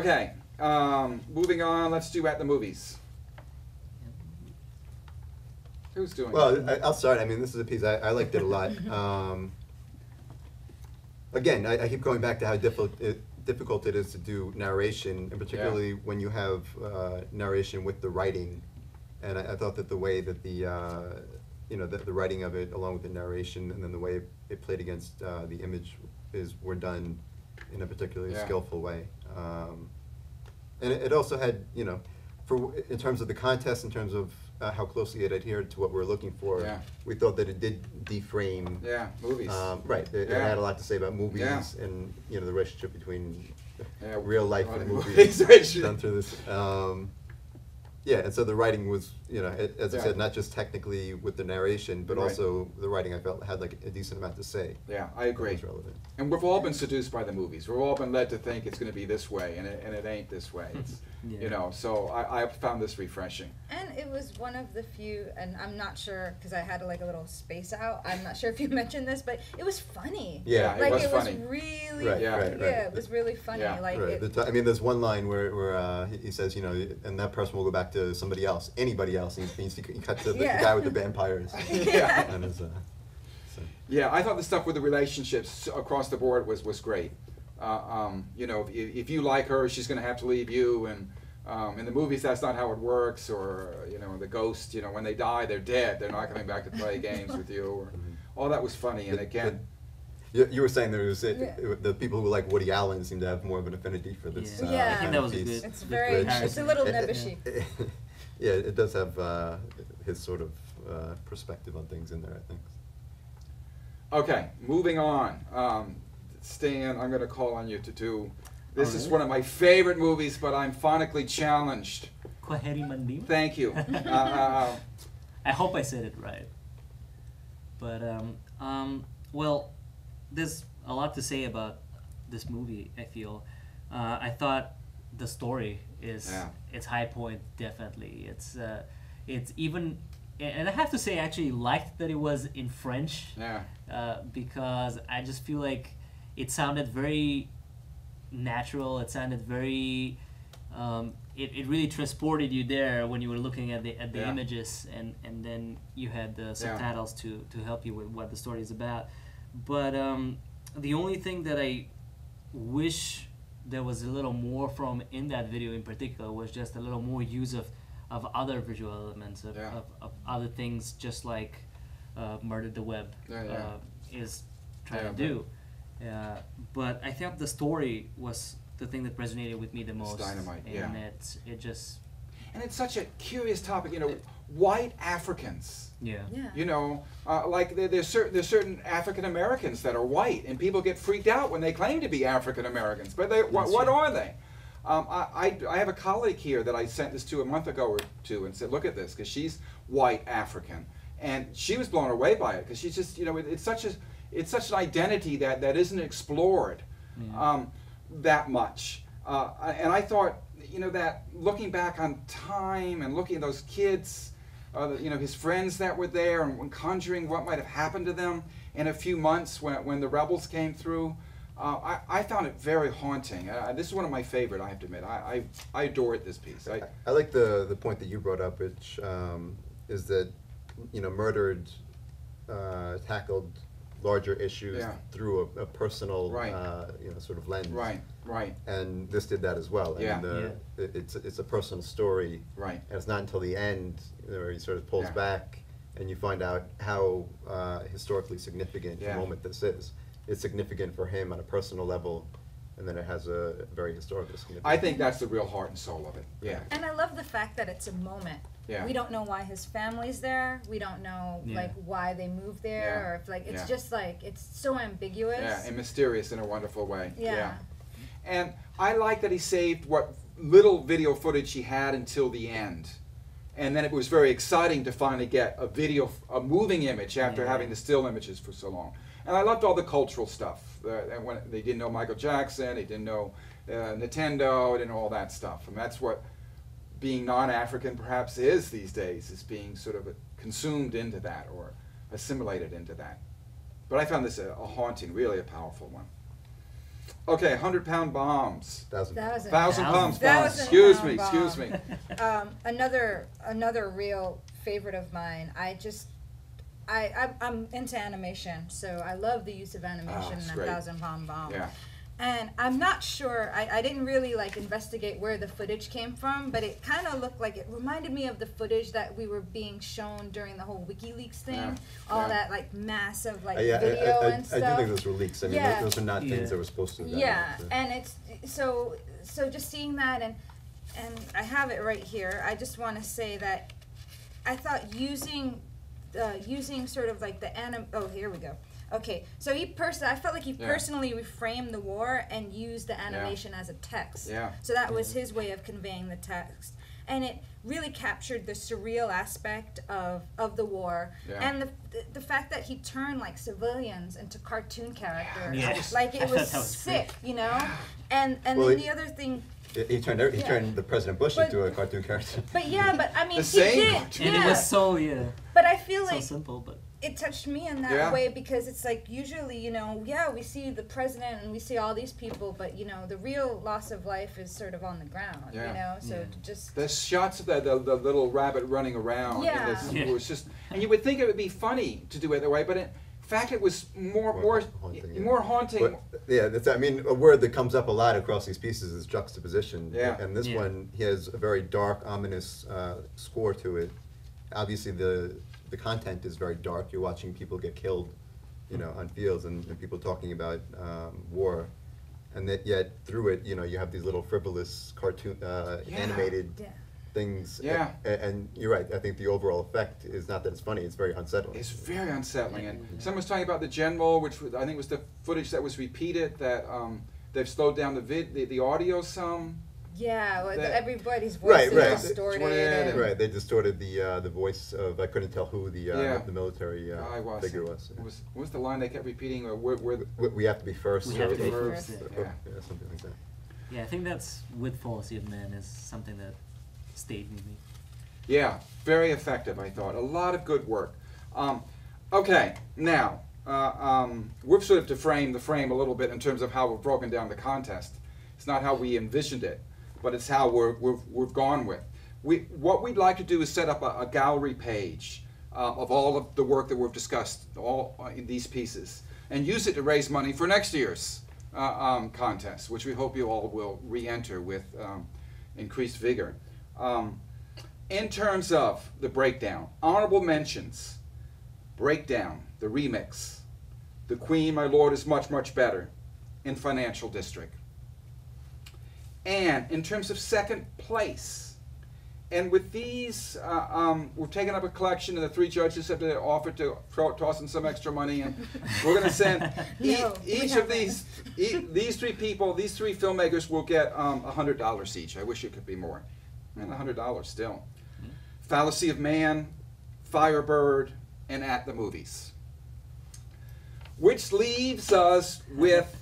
Okay, moving on. Let's do at the movies. Who's doing it? Well, I'll start. I mean, this is a piece I liked it a lot. Again, I keep going back to how difficult it is to do narration, and particularly when you have narration with the writing. And I thought that the way that the the writing of it, along with the narration, and then the way it played against the image, were done in a particularly skillful way. And it also had, in terms of the contest, in terms of how closely it adhered to what we were looking for, we thought that it did deframe. Movies. Right. It had a lot to say about movies and the relationship between real life and movies done through this. And so the writing was, as I said, not just technically with the narration, but also the writing I felt had like a decent amount to say. Yeah, I agree. Was relevant. And we've all been seduced by the movies. We've all been led to think it's going to be this way, and it ain't this way. It's, so I found this refreshing. And it was one of the few, and I'm not sure, because I had like a little space out, I'm not sure if you mentioned this, but it was funny. Yeah, like, it was funny. Really, right. it was really funny. Yeah. Like I mean, there's one line where he says, and that person will go back to somebody else, anybody else, and he cuts to the guy with the vampires. And his, Yeah, I thought the stuff with the relationships across the board was great. If you like her, she's going to have to leave you, and in the movies that's not how it works. Or the ghost, when they die, they're dead. They're not coming back to play games with you. Or, all that was funny. And again, you were saying there was the people who like Woody Allen seem to have more of an affinity for this. I think that was piece. good. It's very, it's a little nebbishy. Yeah, it does have his sort of perspective on things in there, I think. Okay, moving on. Stan, I'm going to call on you to do. This is one of my favorite movies, but I'm phonically challenged. Kwaheri Mandim? Thank you. I hope I said it right. But, well, there's a lot to say about this movie, I feel. I thought the story is its high point, definitely. It's even... And I have to say, I actually liked that it was in French. Because I just feel like it sounded very natural. It sounded very... It really transported you there when you were looking at the images, and then you had the subtitles to help you with what the story is about. But the only thing that I wish there was a little more from in that video in particular was just a little more use of other visual elements, of other things, just like Murder the Web is trying to do. But I think the story was the thing that resonated with me the most. It's dynamite, and it just... And it's such a curious topic, white Africans. Like there's certain African Americans that are white, and people get freaked out when they claim to be African Americans. But what are they? I have a colleague here that I sent this to a month ago or two and said, look at this, because she's white African, and she was blown away by it, because she's just, it's such an identity that isn't explored that much. And I thought, that looking back on time and looking at those kids, his friends that were there, and conjuring what might have happened to them in a few months when the rebels came through, I found it very haunting. This is one of my favorite, I have to admit. I adore it, this piece. I like the point that you brought up, which is that, Murdered tackled larger issues through a personal, sort of lens. Right. And this did that as well. It's a personal story. Right. And it's not until the end where he sort of pulls back, and you find out how historically significant a moment this is. It's significant for him on a personal level, and then it has a very historical significance. I think that's the real heart and soul of it. Yeah. And I love the fact that it's a moment. Yeah. We don't know why his family's there. We don't know like why they moved there, or if like it's just like it's so ambiguous. Yeah, and mysterious in a wonderful way. Yeah. And I like that he saved what little video footage he had until the end. And then it was very exciting to finally get a moving image after having the still images for so long. And I loved all the cultural stuff. When they didn't know Michael Jackson, they didn't know Nintendo, they didn't know all that stuff. And that's what being non-African perhaps is these days, is being sort of consumed into that or assimilated into that. But I found this a haunting, really a powerful one. Okay, 100-pound bombs. 1,000 pounds. Excuse me. Another real favorite of mine. I'm into animation, so I love the use of animation in 1,000-pound bomb. Yeah. And I'm not sure, I didn't really investigate where the footage came from, but it kind of looked like, it reminded me of the footage that we were being shown during the whole WikiLeaks thing, that massive video and stuff. I do think those were leaks. I mean, those are not things that were supposed to be done. Yeah, and it's, so just seeing that, and I have it right here, I just want to say that I thought using sort of like oh, here we go. Okay, so I felt like he personally reframed the war and used the animation as a text. Yeah. So that was his way of conveying the text. And it really captured the surreal aspect of the war. Yeah. And the fact that he turned civilians into cartoon characters. Yeah. It was sick, you know? And then the other thing... He turned the President Bush into a cartoon character. But I mean, he did. And it was so, But I feel so simple, but... It touched me in that way because it's usually, we see the president and we see all these people, but, the real loss of life is sort of on the ground, so just... The shots of the little rabbit running around, it was just... And you would think it would be funny to do it that way, but in fact it was more haunting. But, I mean, a word that comes up a lot across these pieces is juxtaposition. Yeah. And this one, he has a very dark, ominous score to it. Obviously, the content is very dark. You're watching people get killed, on fields and people talking about war, and yet through it, you have these little frivolous cartoon, animated things. Yeah. And you're right. I think the overall effect is not that it's funny. It's very unsettling. It's very unsettling. And someone was talking about the general, which I think was the footage that was repeated. That they've slowed down the audio some. Yeah, everybody's voice is distorted. Right, they distorted the voice of, I couldn't tell who the military figure was. What was the line they kept repeating? We have to be first. We have to be first. Yeah, something like that. Yeah, I think that's with Fallacy of Man is something that stayed with me. Yeah, very effective, I thought. A lot of good work. Okay, now, we've sort of deframed the frame a little bit in terms of how we've broken down the contest. It's not how we envisioned it, but it's how we've gone with. What we'd like to do is set up a gallery page of all of the work that we've discussed, all in these pieces, and use it to raise money for next year's contest, which we hope you all will re-enter with increased vigor. In terms of the breakdown, honorable mentions, breakdown, the remix, The Queen, My Lord is Much, Much Better, in Financial District. And in terms of second place, and with these, we've taken up a collection, and the three judges have offered to toss in some extra money, and we're going to send each of these three people, these three filmmakers will get $100 each. I wish it could be more. And $100 still. Fallacy of Man, Firebird, and At the Movies. Which leaves us with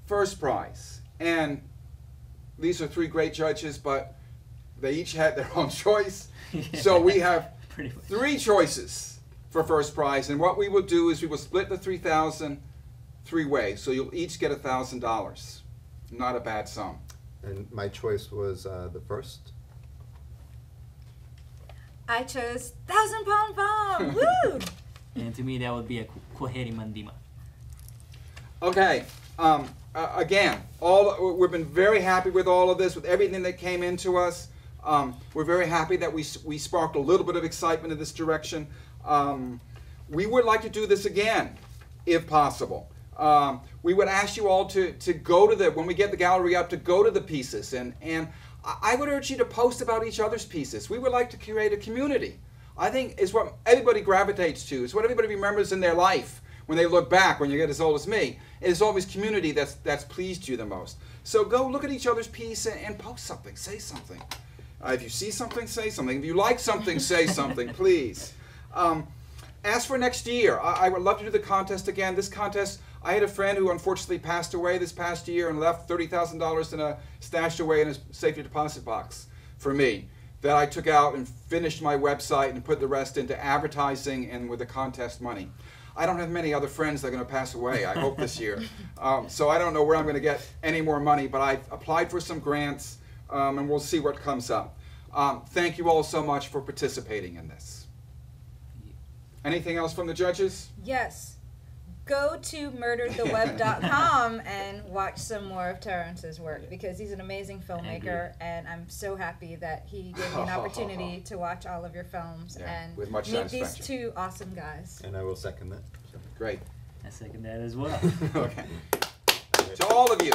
first prize. And these are three great judges, but they each had their own choice. So we have three choices for first prize. And what we will do is we will split the $3,000 three ways. So you'll each get $1,000. Not a bad sum. And my choice was the first. I chose 1,000-pound bomb. Woo! And to me, that would be a Koheri Mandima. Okay. Again, we've been very happy with all of this, with everything that came into us. We're very happy that we sparked a little bit of excitement in this direction. We would like to do this again, if possible. We would ask you all to go to when we get the gallery up, to go to the pieces. And I would urge you to post about each other's pieces. We would like to create a community. I think it's what everybody gravitates to. It's what everybody remembers in their life. When they look back, when you get as old as me, it's always community that's pleased you the most. So go look at each other's piece and post something, say something. If you see something, say something. If you like something, say something, please. As for next year, I would love to do the contest again. This contest, I had a friend who unfortunately passed away this past year and left $30,000 stashed away in a safety deposit box for me, that I took out and finished my website and put the rest into advertising and with the contest money. I don't have many other friends that are going to pass away, I hope this year. So I don't know where I'm going to get any more money, but I've applied for some grants, and we'll see what comes up. Thank you all so much for participating in this. Anything else from the judges? Yes. Go to murderedtheweb.com and watch some more of Terrence's work, because he's an amazing filmmaker, and I'm so happy that he gave me an opportunity to watch all of your films and with much meet these two awesome guys. And I will second that. Great. I second that as well. Okay. To all of you,